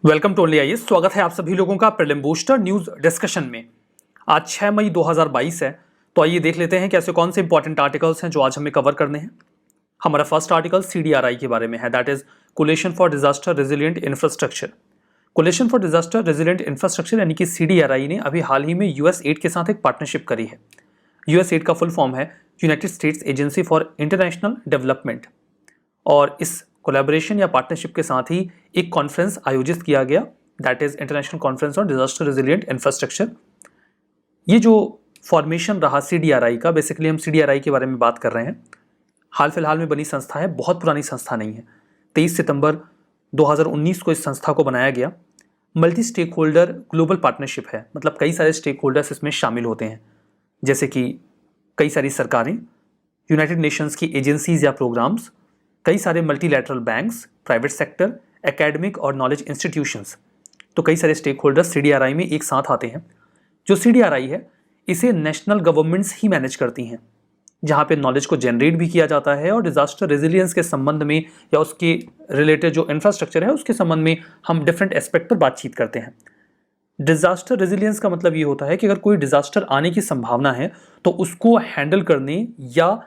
Welcome to only IAS. स्वागत है आप सभी लोगों का प्रीलिम बूस्टर न्यूज डिस्कशन में। आज 6 मई 2022 है, तो आइए देख लेते हैं कि ऐसे कौन से इंपॉर्टेंट आर्टिकल्स हैं जो आज हमें कवर करने हैं। हमारा फर्स्ट आर्टिकल सीडीआरआई के बारे में है, that is coalition for disaster resilient infrastructure. Coalition for disaster resilient infrastructure यानी कि सीडीआरआई ने अभी हाल ही में यूएस एड के साथ एक पार्टनरशिप करी है। यूएस एड का फुल फॉर्म है United states agency for international development, और इस कोलैबोरेशन या पार्टनरशिप के साथ ही एक कॉन्फ्रेंस आयोजित किया गया, that is international conference on disaster resilient infrastructure. ये जो फॉर्मेशन रहा सीडीआरआई का, बेसिकली हम सीडीआरआई के बारे में बात कर रहे हैं। हाल फिलहाल में बनी संस्था है, बहुत पुरानी संस्था नहीं है। 23 सितंबर 2019 को इस संस्था को बनाया गया। Multi stakeholder global partnership है, मतलब कई सारे स्टेक होल्डर्स इसमें शामिल होते हैं, जैसे कि कई सारी सरकारें, यूनाइटेड नेशंस की एजेंसीज या प्रोग्राम्स, कई सारे multilateral banks, private sector, academic और नॉलेज इंस्टीट्यूशंस। तो कई सारे स्टेक होल्डर्स सीडीआरआई में एक साथ आते हैं। जो सीडीआरआई है इसे नेशनल गवर्नमेंट्स ही मैनेज करती हैं, जहाँ पे नॉलेज को जनरेट भी किया जाता है और डिजास्टर रेजिलियंस के संबंध में या उसके रिलेटेड जो इंफ्रास्ट्रक्चर है उसके संबंध में हम डिफरेंट एस्पेक्ट पर बातचीत करते हैं। डिजास्टर रेजिलियंस का मतलब ये होता है कि अगर कोई डिजास्टर आने की संभावना है तो उसको हैंडल करने या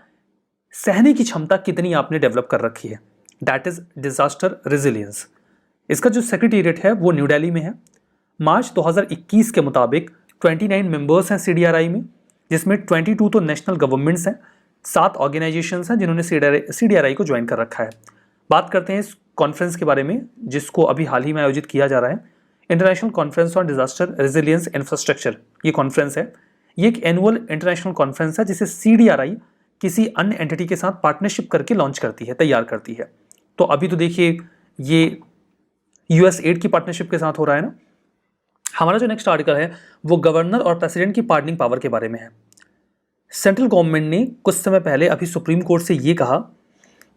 सहने की क्षमता कितनी आपने डेवलप कर रखी है, दैट इज डिजास्टर रेजिलियंस। इसका जो सेक्रेटेरिएट है वो न्यू दिल्ली में है। मार्च 2021 के मुताबिक 29 मेंबर्स हैं सीडीआरआई में, जिसमें 22 तो नेशनल गवर्नमेंट्स हैं, 7 ऑर्गेनाइजेशंस हैं जिन्होंने सीडीआरआई को ज्वाइन कर रखा है। बात करते हैं इस कॉन्फ्रेंस के बारे में जिसको अभी हाल ही में आयोजित किया जा रहा है, international conference on disaster resilience infrastructure. ये कॉन्फ्रेंस है, ये एक एनुअल इंटरनेशनल कॉन्फ्रेंस है जिसे सीडीआरआई किसी अन्य एंटिटी के साथ पार्टनरशिप करके लॉन्च करती है, तैयार करती है। तो अभी तो देखिए ये यूएस एड की पार्टनरशिप के साथ हो रहा है ना। हमारा जो नेक्स्ट आर्टिकल है वो गवर्नर और प्रेसिडेंट की पार्डनिंग पावर के बारे में है। सेंट्रल गवर्नमेंट ने कुछ समय पहले अभी सुप्रीम कोर्ट से ये कहा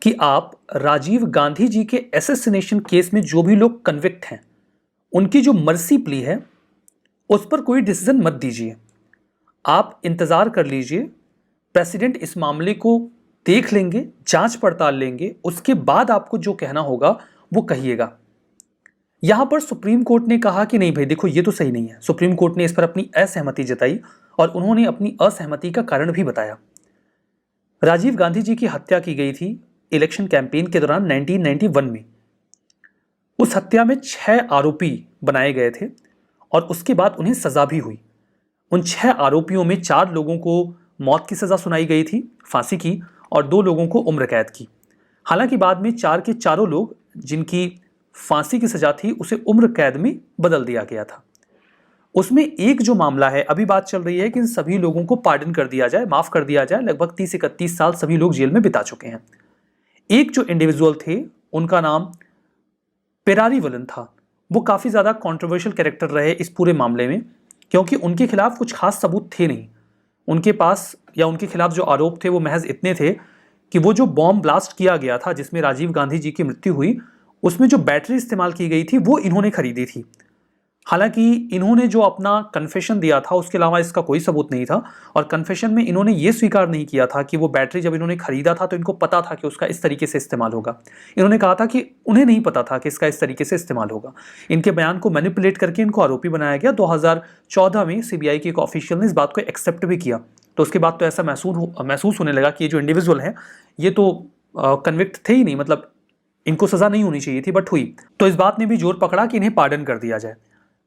कि आप राजीव गांधी जी के असैसिनेशन केस में जो भी लोग कन्विक्ट हैं उनकी जो मर्सी प्ली है उस पर कोई डिसीजन मत दीजिए, आप इंतजार कर लीजिए। प्रेसिडेंट इस मामले को देख लेंगे, जांच पड़ताल लेंगे, उसके बाद आपको जो कहना होगा वो कहिएगा। यहां पर सुप्रीम कोर्ट ने कहा कि नहीं भाई देखो ये तो सही नहीं है। सुप्रीम कोर्ट ने इस पर अपनी असहमति जताई और उन्होंने अपनी असहमति का कारण भी बताया। राजीव गांधी जी की हत्या की गई थी इलेक्शन कैंपेन के दौरान 1991 में। उस हत्या में 6 आरोपी बनाए गए थे और उसके बाद उन्हें सजा भी हुई। उन 6 आरोपियों में 4 लोगों को मौत की सजा सुनाई गई थी, फांसी की, और 2 लोगों को उम्र कैद की। हालांकि बाद में 4 के चारों लोग जिनकी फांसी की सजा थी उसे उम्र कैद में बदल दिया गया था। उसमें एक जो मामला है, अभी बात चल रही है कि इन सभी लोगों को पार्डन कर दिया जाए, माफ कर दिया जाए। लगभग 30-31 साल सभी लोग जेल में बिता चुके हैं। एक जो इंडिविजुअल थे उनका नाम पेरारीवलन था। वो काफी ज्यादा कॉन्ट्रोवर्शियल कैरेक्टर रहे इस पूरे मामले में, क्योंकि उनके खिलाफ कुछ खास सबूत थे नहीं। उनके पास या उनके खिलाफ जो आरोप थे वो महज इतने थे कि वो जो बॉम्ब ब्लास्ट किया गया था जिसमें राजीव गांधी जी की मृत्यु हुई, उसमें जो बैटरी इस्तेमाल की गई थी वो इन्होंने खरीदी थी। हालांकि इन्होंने जो अपना कन्फेशन दिया था उसके अलावा इसका कोई सबूत नहीं था, और कन्फेशन में इन्होंने ये स्वीकार नहीं किया था कि वो बैटरी जब इन्होंने खरीदा था तो इनको पता था कि उसका इस तरीके से इस्तेमाल होगा। इन्होंने कहा था कि उन्हें नहीं पता था कि इसका इस तरीके से इस्तेमाल होगा। इनके बयान को मैनिपुलेट करके इनको आरोपी बनाया गया। 2014 में सीबीआई के एक ऑफिशियल ने इस बात को एक्सेप्ट भी किया। तो उसके बाद तो ऐसा महसूस होने लगा कि ये जो इंडिविजुअल है ये तो कन्विक्ट थे ही नहीं, मतलब इनको सजा नहीं होनी चाहिए थी, बट हुई। तो इस बात ने भी जोर पकड़ा कि इन्हें पार्डन कर दिया जाए।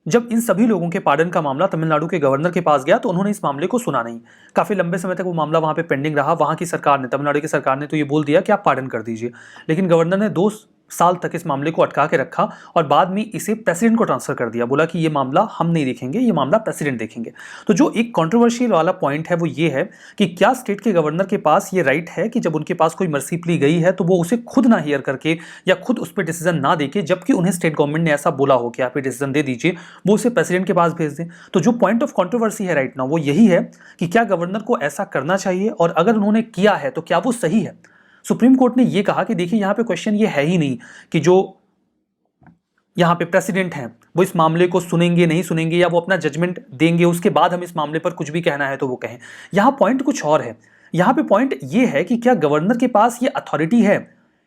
जब इन सभी लोगों के पार्डन का मामला तमिलनाडु के गवर्नर के पास गया तो उन्होंने इस मामले को सुना नहीं। काफी लंबे समय तक वो मामला वहां पे पेंडिंग रहा। वहां की सरकार ने, तमिलनाडु की सरकार ने तो ये बोल दिया कि आप पार्डन कर दीजिए, लेकिन गवर्नर ने 2 साल तक इस मामले को अटका के रखा और बाद में इसे प्रेसिडेंट को ट्रांसफर कर दिया। बोला कि ये मामला हम नहीं देखेंगे, ये मामला प्रेसिडेंट देखेंगे। तो जो एक कंट्रोवर्शियल वाला पॉइंट है वो ये है कि क्या स्टेट के गवर्नर के पास ये राइट है कि जब उनके पास कोई मर्सी प्ली गई है तो वो उसे खुद ना हियर करके या खुद उस पर डिसीजन ना देके, जबकि उन्हें स्टेट गवर्नमेंट ने ऐसा बोला हो कि आप ये डिसीजन दे दीजिए, वो उसे प्रेसिडेंट के पास भेज दें। तो जो पॉइंट ऑफ कंट्रोवर्सी है राइट नाउ वो यही है कि क्या गवर्नर को ऐसा करना चाहिए, और अगर उन्होंने किया है तो क्या वो सही है। सुप्रीम कोर्ट ने यह कहा कि देखिए यहां पे क्वेश्चन ये है ही नहीं कि जो यहां पे प्रेसिडेंट हैं वो इस मामले को सुनेंगे नहीं सुनेंगे या वो अपना जजमेंट देंगे, उसके बाद हम इस मामले पर कुछ भी कहना है तो वो कहें। यहां पॉइंट कुछ और है। यहां पे पॉइंट ये है कि क्या गवर्नर के पास ये अथॉरिटी है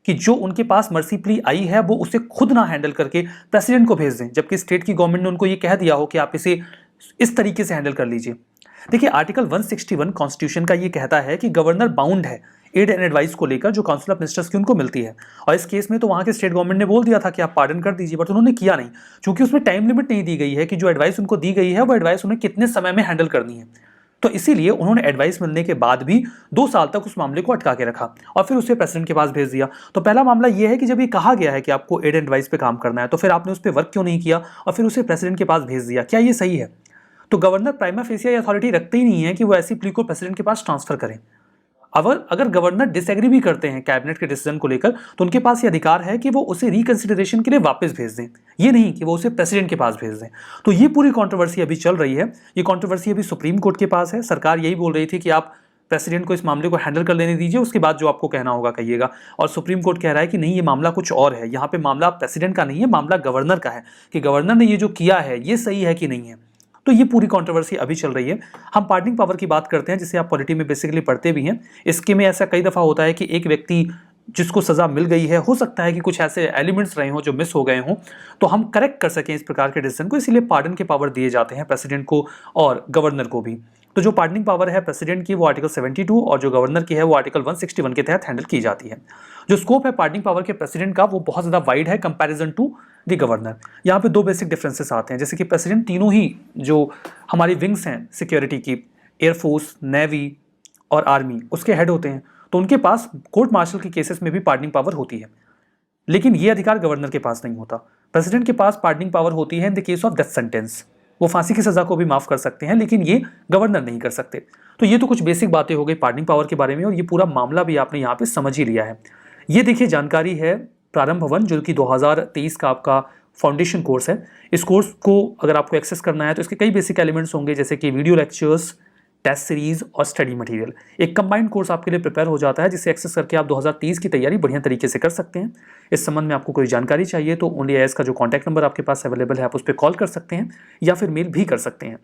कि जो उनके पास मर्सी प्ली आई है वो उसे खुद ना हैंडल करके प्रेसिडेंट को भेज दें, जबकि स्टेट की गवर्नमेंट ने उनको ये कह दिया हो कि आप इसे इस तरीके से हैंडल कर लीजिए। देखिए आर्टिकल 161 कॉन्स्टिट्यूशन का ये कहता है कि गवर्नर बाउंड है एड एंड एडवाइस को लेकर जो काउंसिल ऑफ मिनिस्टर्स की उनको मिलती है, और इस केस में तो वहां के स्टेट गवर्नमेंट ने बोल दिया था कि आप पार्डन कर दीजिए, बट उन्होंने किया नहीं, क्योंकि उसमें टाइम लिमिट नहीं दी गई है कि जो एडवाइस उनको दी गई है वो एडवाइस उन्हें कितने समय में हैंडल करनी है। तो इसीलिए उन्होंने एडवाइस मिलने के बाद भी 2 साल तक उस मामले को अटका के रखा और फिर उसे प्रेसिडेंट के पास भेज दिया। तो पहला मामला यह है कि जब ये कहा गया है कि आपको एड एंड एडवाइस पे काम करना है, तो फिर आपने उस पर वर्क क्यों नहीं किया और फिर उसे प्रेसिडेंट के पास भेज दिया, क्या ये सही है? तो गवर्नर प्राइमा फेसिया अथॉरिटी रखते ही नहीं है कि वो ऐसी प्ली को प्रेसिडेंट के पास ट्रांसफर करें। अगर गवर्नर डिसएग्री भी करते हैं कैबिनेट के डिसीजन को लेकर, तो उनके पास ये अधिकार है कि वो उसे रिकंसिडरेशन के लिए वापस भेज दें, ये नहीं कि वो उसे प्रेसिडेंट के पास भेज दें। तो ये पूरी कंट्रोवर्सी अभी चल रही है, ये कंट्रोवर्सी अभी सुप्रीम कोर्ट के पास है। सरकार यही बोल रही थी कि आप प्रेसिडेंट को इस मामले को हैंडल कर लेने दीजिए, उसके बाद जो आपको कहना होगा कहिएगा, और सुप्रीम कोर्ट कह रहा है कि नहीं, ये मामला कुछ और है, यहाँ पे मामला प्रेसिडेंट का नहीं है, मामला गवर्नर का है कि गवर्नर ने ये जो किया है ये सही है कि नहीं है। तो ये पूरी कंट्रोवर्सी अभी चल रही है। हम पार्डनिंग पावर की बात करते हैं, जिसे आप पॉलिटी में बेसिकली पढ़ते भी हैं। इसके में ऐसा कई दफ़ा होता है कि एक व्यक्ति जिसको सज़ा मिल गई है, हो सकता है कि कुछ ऐसे एलिमेंट्स रहे हों जो मिस हो गए हों, तो हम करेक्ट कर सकें इस प्रकार के डिसीजन को, इसीलिए पार्डन के पावर दिए जाते हैं प्रेसिडेंट को और गवर्नर को भी। तो जो पार्डनिंग पावर है प्रेसिडेंट की वो आर्टिकल 72 और जो गवर्नर की है वो आर्टिकल 161 के तहत हैंडल की जाती है। जो स्कोप है पार्डनिंग पावर के प्रेसिडेंट का वो बहुत ज़्यादा वाइड है कंपैरिजन टू द गवर्नर। यहाँ पे 2 बेसिक डिफरेंसेस आते हैं, जैसे कि प्रेसिडेंट तीनों ही जो हमारी विंग्स हैं सिक्योरिटी की, एयरफोर्स, नेवी और आर्मी, उसके हेड होते हैं, तो उनके पास कोर्ट मार्शल के केसेस में भी पार्डनिंग पावर होती है, लेकिन ये अधिकार गवर्नर के पास नहीं होता। प्रेसिडेंट के पास पार्डनिंग पावर होती है in the case of death sentence, वो फांसी की सजा को भी माफ कर सकते हैं, लेकिन ये गवर्नर नहीं कर सकते। तो ये तो कुछ बेसिक बातें हो गई पार्डनिंग पावर के बारे में, और ये पूरा मामला भी आपने यहाँ पे समझ ही लिया है। ये देखिए जानकारी है प्रारंभ 1 जो कि 2023 का आपका फाउंडेशन कोर्स है। इस कोर्स को अगर आपको एक्सेस करना है तो इसके कई बेसिक एलिमेंट्स होंगे, जैसे कि वीडियो लेक्चर्स, टेस्ट सीरीज और स्टडी मटेरियल। एक कंबाइंड कोर्स आपके लिए प्रिपेयर हो जाता है, जिसे एक्सेस करके आप 2023 की तैयारी बढ़िया तरीके से कर सकते हैं। इस संबंध में आपको कोई जानकारी चाहिए तो ओनली आईएएस का जो कॉन्टैक्ट नंबर आपके पास अवेलेबल है, आप उस पर कॉल कर सकते हैं या फिर मेल भी कर सकते हैं।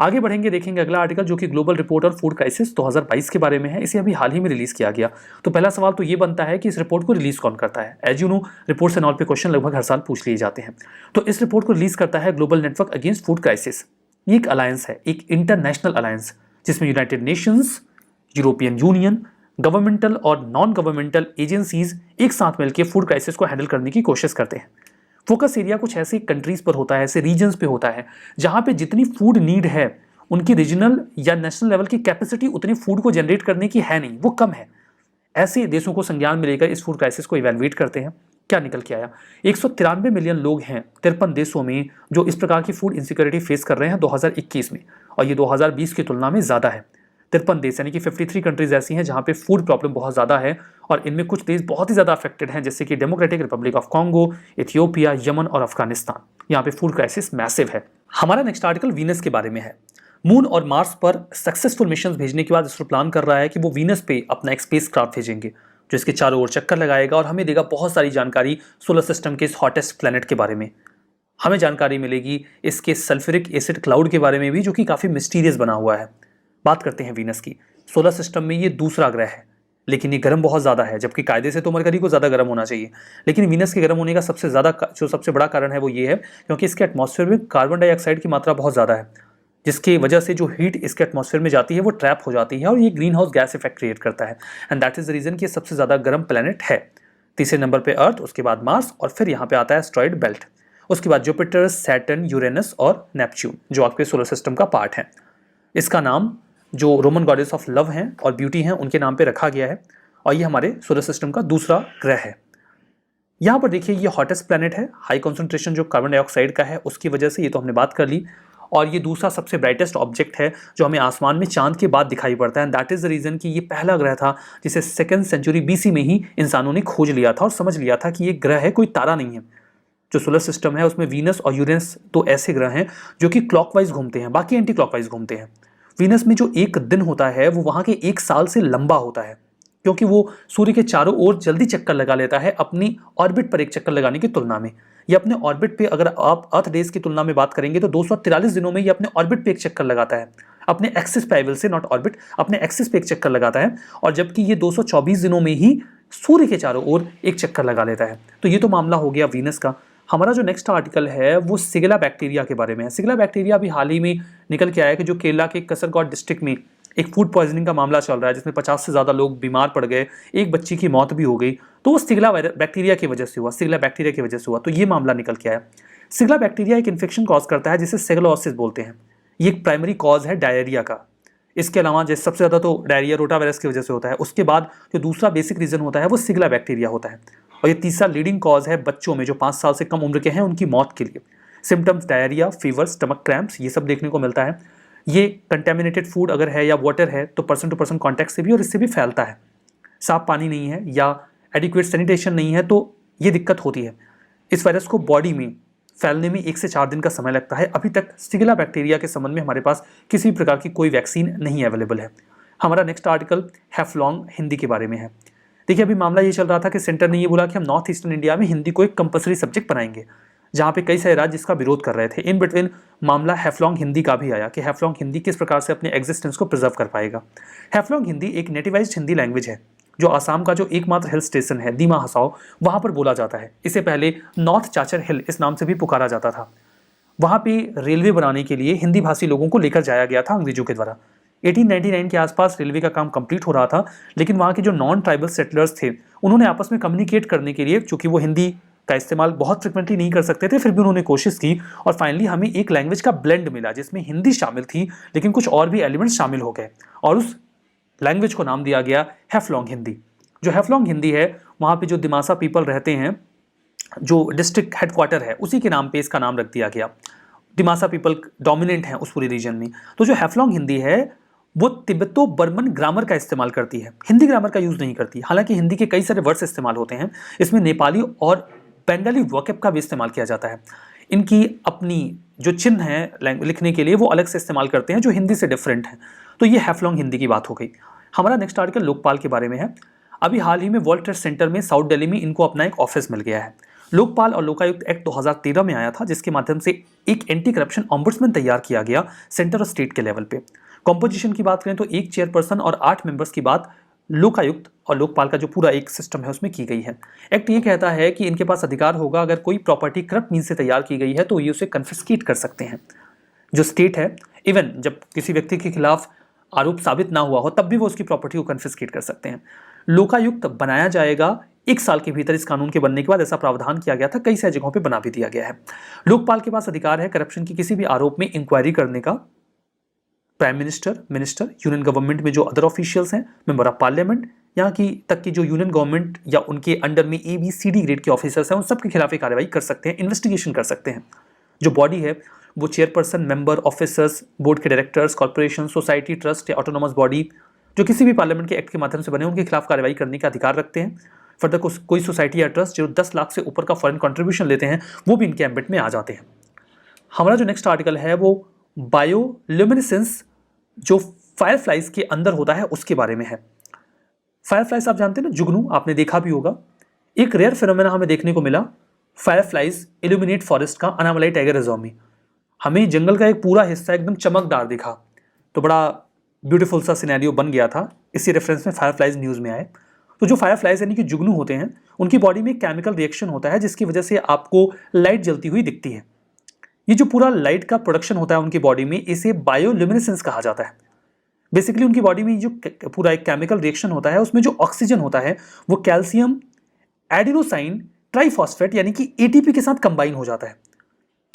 आगे बढ़ेंगे, देखेंगे अगला आर्टिकल जो कि ग्लोबल रिपोर्ट और फूड क्राइसिस 2022 के बारे में है। इसे अभी हाल ही में रिलीज किया गया। तो पहला सवाल तो ये बनता है कि इस रिपोर्ट को रिलीज कौन करता है। As you know, reports and all पे क्वेश्चन लगभग हर साल पूछ लिए जाते हैं। तो इस रिपोर्ट को रिलीज करता है global network against food crisis. ये एक अलायंस है, एक इंटरनेशनल अलायंस, जिसमें United Nations, European union, governmental और नॉन गवर्नमेंटल एजेंसीज एक साथ मिलकर फूड क्राइसिस को हैंडल करने की कोशिश करते हैं। फोकस एरिया कुछ ऐसी कंट्रीज पर होता है, ऐसे रीजन्स पे होता है जहां पे जितनी फूड नीड है उनकी रीजनल या नेशनल लेवल की कैपेसिटी उतनी फूड को जनरेट करने की है नहीं, वो कम है। ऐसे देशों को संज्ञान में लेकर इस फूड क्राइसिस को इवैल्यूएट करते हैं। क्या निकल के आया? 193 मिलियन लोग हैं 53 देशों में जो इस प्रकार की फूड इनसिक्योरिटी फेस कर रहे हैं 2021 में, और ये 2020 की तुलना में ज़्यादा है। 53 देश यानी कि 53 कंट्रीज ऐसी हैं जहाँ पे फूड प्रॉब्लम बहुत ज़्यादा है, और इनमें कुछ देश बहुत ही ज़्यादा अफेक्टेड हैं, जैसे कि democratic Republic of Congo, Ethiopia, Yemen और अफगानिस्तान। यहाँ पे फूड क्राइसिस मैसिव है। हमारा नेक्स्ट आर्टिकल वीनस के बारे में है। मून और मार्स पर सक्सेसफुल मिशन भेजने के बाद इसरो प्लान कर रहा है कि वो वीनस पे अपना एक स्पेस क्राफ्ट भेजेंगे जो इसके चारों ओर चक्कर लगाएगा और हमें देगा बहुत सारी जानकारी सोलर सिस्टम के इस हॉटेस्ट प्लैनेट के बारे में। हमें जानकारी मिलेगी इसके सल्फ्यूरिक एसिड क्लाउड के बारे में भी, जो कि काफ़ी मिस्टीरियस बना हुआ है। बात करते हैं वीनस की। सोलर सिस्टम में ये दूसरा ग्रह है, लेकिन ये गर्म बहुत ज़्यादा है, जबकि कायदे से तो मरकरी को ज़्यादा गर्म होना चाहिए। लेकिन वीनस के गर्म होने का सबसे बड़ा कारण है वो ये है क्योंकि इसके एटमॉस्फेयर में कार्बन डाइऑक्साइड की मात्रा बहुत ज़्यादा है, जिसकी वजह से जो हीट इसके एटमॉस्फेयर में जाती है वो ट्रैप हो जाती है और ये greenhouse gas effect create करता है। And that is the reason कि ये सबसे ज़्यादा गर्म प्लैनेट है। तीसरे नंबर पे अर्थ, उसके बाद मार्स, और फिर यहाँ पे आता है एस्ट्रॉइड बेल्ट। उसके बाद जुपिटर, सैटर्न, यूरेनस और नेपच्यून जो आपके सोलर सिस्टम का पार्ट है। इसका नाम जो रोमन गॉडेस ऑफ लव हैं और ब्यूटी हैं उनके नाम पे रखा गया है, और ये हमारे सोलर सिस्टम का दूसरा ग्रह है। यहाँ पर देखिए ये हॉटेस्ट प्लैनेट है, हाई कॉन्सेंट्रेशन जो कार्बन डाइऑक्साइड का है उसकी वजह से, ये तो हमने बात कर ली। और ये दूसरा सबसे ब्राइटेस्ट ऑब्जेक्ट है जो हमें आसमान में चांद के बाद दिखाई पड़ता है। दैट इज द रीजन कि ये पहला ग्रह था जिसे 2nd सेंचुरी BC में ही इंसानों ने खोज लिया था और समझ लिया था कि ये ग्रह है, कोई तारा नहीं है। जो सोलर सिस्टम है उसमें वीनस और यूरेनस तो ऐसे ग्रह हैं जो कि क्लॉकवाइज घूमते हैं, बाकी एंटी क्लॉकवाइज घूमते हैं। वीनस में जो एक दिन होता है वो वहाँ के 1 साल से लंबा होता है, क्योंकि वो सूर्य के चारों ओर जल्दी चक्कर लगा लेता है अपनी ऑर्बिट पर एक चक्कर लगाने की तुलना में। ये अपने ऑर्बिट पे, अगर आप अर्थ डेज की तुलना में बात करेंगे तो 243 दिनों में ये अपने ऑर्बिट पे एक चक्कर लगाता है, अपने एक्सिस पे, I will say not orbit, अपने एक्सिस पे एक चक्कर लगाता है। और जबकि ये 224 दिनों में ही सूर्य के चारों ओर एक चक्कर लगा लेता है। तो ये तो मामला हो गया वीनस का। हमारा जो नेक्स्ट आर्टिकल है वो सिगला बैक्टीरिया के बारे में है। सिगला बैक्टीरिया अभी हाल ही में निकल के आया है कि जो केरला के कसरगोड डिस्ट्रिक्ट में एक फूड पॉइजनिंग का मामला चल रहा है, जिसमें 50 से ज़्यादा लोग बीमार पड़ गए, एक बच्ची की मौत भी हो गई। तो वो सिगला बैक्टीरिया की वजह से हुआ, सिगला बैक्टीरिया की वजह से हुआ। तो ये मामला निकल के आया। सिगला बैक्टीरिया एक इन्फेक्शन कॉज करता है जिसे सेगलोसिस बोलते हैं। ये एक प्राइमरी कॉज है डायरिया का। इसके अलावा जैसे सबसे ज़्यादा तो डायरिया रोटा वायरस की वजह से होता है। उसके बाद जो दूसरा बेसिक रीज़न होता है वो सिगला बैक्टीरिया होता है। और ये तीसरा लीडिंग कॉज है बच्चों में जो 5 साल से कम उम्र के हैं उनकी मौत के लिए। Symptoms diarrhoea, fever, stomach cramps, ये सब देखने को मिलता है। ये कंटेमिनेटेड फूड अगर है या वाटर है तो पर्सन टू पर्सन कॉन्टैक्ट से भी और इससे भी फैलता है। साफ पानी नहीं है या एडिक्वेट सैनिटेशन नहीं है तो ये दिक्कत होती है। इस वायरस को बॉडी में फैलने में 1 से 4 दिन का समय लगता है। अभी तक सिगला बैक्टीरिया के संबंध में हमारे पास किसी भी प्रकार की कोई वैक्सीन नहीं अवेलेबल है। हमारा नेक्स्ट आर्टिकल हैफ्लॉन्ग हिंदी के बारे में है। देखिए अभी मामला ये चल रहा था कि सेंटर ने ये बोला कि हम नॉर्थ ईस्टर्न इंडिया में हिंदी को एक कंपलसरी सब्जेक्ट बनाएंगे, जहाँ पे कई सारे राज्य इसका विरोध कर रहे थे। इन बिटवीन मामला हैफ्लॉन्ग हिंदी का भी आया कि हैफ्लॉन्ग हिंदी किस प्रकार से अपने एग्जिस्टेंस को प्रिजर्व कर पाएगा। हैफ्लॉन्ग हिंदी एक नेटिवाइज्ड हिंदी लैंग्वेज है जो आसाम का जो एकमात्र हिल स्टेशन है दीमा हसाओ, वहाँ पर बोला जाता है। इससे पहले नॉर्थ चाचर हिल इस नाम से भी पुकारा जाता था। वहाँ पे रेलवे बनाने के लिए हिंदी भाषी लोगों को लेकर जाया गया था अंग्रेजों के द्वारा। 1899 के आसपास रेलवे का काम कंप्लीट हो रहा था, लेकिन वहाँ के जो नॉन ट्राइबल सेटलर्स थे उन्होंने आपस में कम्युनिकेट करने के लिए, चूंकि वो हिंदी का इस्तेमाल बहुत फ्रिक्वेंटली नहीं कर सकते थे, फिर भी उन्होंने कोशिश की और फाइनली हमें एक लैंग्वेज का ब्लेंड मिला जिसमें हिंदी शामिल थी लेकिन कुछ और भी एलिमेंट्स शामिल हो गए और उस लैंग्वेज को नाम दिया गया हैफ्लॉन्ग हिंदी। जो हैफ्लॉन्ग हिंदी है वहाँ पे जो दिमासा पीपल रहते हैं, जो डिस्ट्रिक्ट हेडक्वार्टर है, उसी के नाम पे इसका नाम रख दिया गया। दिमासा पीपल डोमिनेंट हैं उस पूरी रीजन में। तो जो हैफ्लॉन्ग हिंदी है वो तिब्बतो बर्मन ग्रामर का इस्तेमाल करती है, हिंदी ग्रामर का यूज़ नहीं करती। हालांकि हिंदी के कई सारे वर्ड्स इस्तेमाल होते हैं, इसमें नेपाली और बंगाली वोकैब का भी इस्तेमाल किया जाता है। इनकी अपनी जो चिन्ह है लिखने के लिए वो अलग से इस्तेमाल करते हैं जो हिंदी से डिफरेंट है। तो ये हैफ्लॉन्ग हिंदी की बात हो गई। हमारा नेक्स्ट आर्टिकल लोकपाल के बारे में है। अभी हाल ही में वर्ल्ड ट्रेड सेंटर में साउथ दिल्ली में इनको अपना एक ऑफिस मिल गया है। लोकपाल और लोकायुक्त एक्ट 2013 में आया था जिसके माध्यम से एक एंटी करप्शन ऑम्बुड्समैन तैयार किया गया सेंटर और स्टेट के लेवल पे। कॉम्पोजिशन की बात करें तो एक चेयरपर्सन और 8 मेंबर्स की बात लोकायुक्त और लोकपाल का जो पूरा एक सिस्टम है उसमें की गई है। एक्ट ये कहता है कि इनके पास अधिकार होगा अगर कोई प्रॉपर्टी करप्ट मीन से तैयार की गई है तो ये उसे कन्फिस्केट कर सकते हैं। जो स्टेट है, इवन जब किसी व्यक्ति के खिलाफ आरोप साबित ना हुआ हो तब भी वो उसकी प्रॉपर्टी को कन्फिस्केट कर सकते हैं। लोकायुक्त बनाया जाएगा 1 साल के भीतर। इस कानून के बनने के बाद ऐसा प्रावधान किया गया था, कई सारी जगहों पे बना भी दिया गया है। लोकपाल के पास अधिकार है करप्शन की किसी भी आरोप में इंक्वायरी करने का। Prime minister, minister, union government में जो अदर ऑफिशियल्स हैं, मेंबर ऑफ पार्लियामेंट, यहाँ की तक की जो यूनियन गवर्नमेंट या उनके अंडर में ABCD ग्रेड के ऑफिसर्स हैं, उन सब के खिलाफ कार्रवाई कर सकते हैं, इन्वेस्टिगेशन कर सकते हैं। जो बॉडी है वो चेयरपर्सन, मेंबर, ऑफिसर्स, बोर्ड के डायरेक्टर्स, कॉर्पोरेशन, सोसाइटी, ट्रस्ट या ऑटोनोमस बॉडी जो किसी भी पार्लियामेंट के एक्ट के माध्यम से बने उनके खिलाफ कार्रवाई करने का अधिकार रखते हैं। फर्दर कोई सोसाइटी या ट्रस्ट जो 10 लाख से ऊपर का फॉरेन कंट्रीब्यूशन लेते हैं वो भी इनके एम्बिट में आ जाते हैं। हमारा जो नेक्स्ट आर्टिकल है वो बायोल्यूमिनेसेंस जो फायरफ्लाइज के अंदर होता है उसके बारे में है। फायरफ्लाइज आप जानते हैं ना, जुगनू, आपने देखा भी होगा। एक रेयर फिनोमेना हमें देखने को मिला, फायरफ्लाइज इल्यूमिनेट फॉरेस्ट का, अनामलाई टाइगर रिजर्व में। हमें जंगल का एक पूरा हिस्सा एकदम चमकदार दिखा, तो बड़ा ब्यूटीफुल सा सिनेरियो बन गया था। इसी रेफरेंस में फायरफ्लाइज न्यूज़ में आए। तो जो फायरफ्लाइज यानी कि जुगनू होते हैं उनकी बॉडी में केमिकल रिएक्शन होता है जिसकी वजह से आपको लाइट जलती हुई दिखती है। ये जो पूरा लाइट का प्रोडक्शन होता है उनकी बॉडी में, इसे बायोल्यूमिनेसेंस कहा जाता है। बेसिकली उनकी बॉडी में जो पूरा एक केमिकल रिएक्शन होता है उसमें जो ऑक्सीजन होता है वो कैल्शियम एडिनोसाइन ट्राइफॉस्फेट यानी कि ATP के साथ कंबाइन हो जाता है।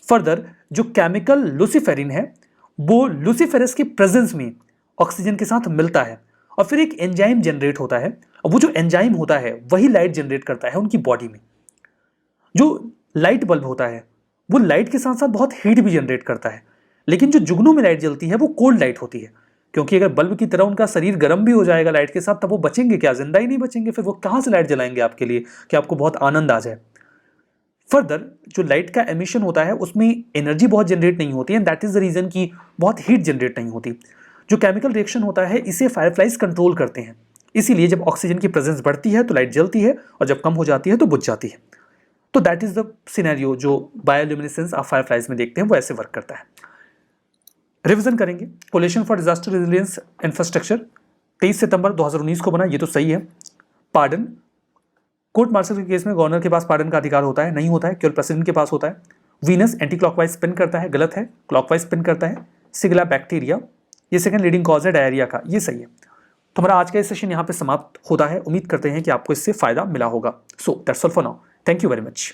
फर्दर जो केमिकल लूसीफेरिन है वो लूसीफेरस के प्रेजेंस में ऑक्सीजन के साथ मिलता है और फिर एक एंजाइम जनरेट होता है और वो जो एंजाइम होता है वही लाइट जनरेट करता है उनकी बॉडी में। जो लाइट बल्ब होता है वो लाइट के साथ साथ बहुत हीट भी जनरेट करता है, लेकिन जो जुगनू में लाइट जलती है वो कोल्ड लाइट होती है, क्योंकि अगर बल्ब की तरह उनका शरीर गर्म भी हो जाएगा लाइट के साथ तब वो बचेंगे क्या? जिंदा ही नहीं बचेंगे। फिर वो कहाँ से लाइट जलाएंगे आपके लिए कि आपको बहुत आनंद आ जाए। फर्दर जो लाइट का एमिशन होता है उसमें एनर्जी बहुत जनरेट नहीं होती है, दैट इज द रीजन कि बहुत हीट जनरेट नहीं होती। जो केमिकल रिएक्शन होता है इसे फायरफ्लाइज कंट्रोल करते हैं, इसीलिए जब ऑक्सीजन की प्रेजेंस बढ़ती है तो लाइट जलती है और जब कम हो जाती है तो बुझ जाती है। तो दैट इज द सिनेरियो जो बायोल्यूमिनेसेंस ऑफ फायरफ्लाइज में देखते हैं, वो ऐसे वर्क करता है। रिवीजन करेंगे। Coalition for disaster resilience infrastructure 23 सितंबर 2019 को बना, ये तो सही है। पार्डन कोर्ट मार्शल के केस में गवर्नर के पास पार्डन का अधिकार होता है? नहीं होता है, केवल प्रेसिडेंट के पास होता है। वीनस एंटी क्लॉकवाइज स्पिन करता है? गलत है, क्लॉकवाइज स्पिन करता है। सिगला बैक्टीरिया, ये सेकंड लीडिंग कॉज है डायरिया का, ये सही है। तो हमारा आज का सेशन यहाँ पे समाप्त होता है। उम्मीद करते हैं कि आपको इससे फायदा मिला होगा। So that's all for now, thank you very much.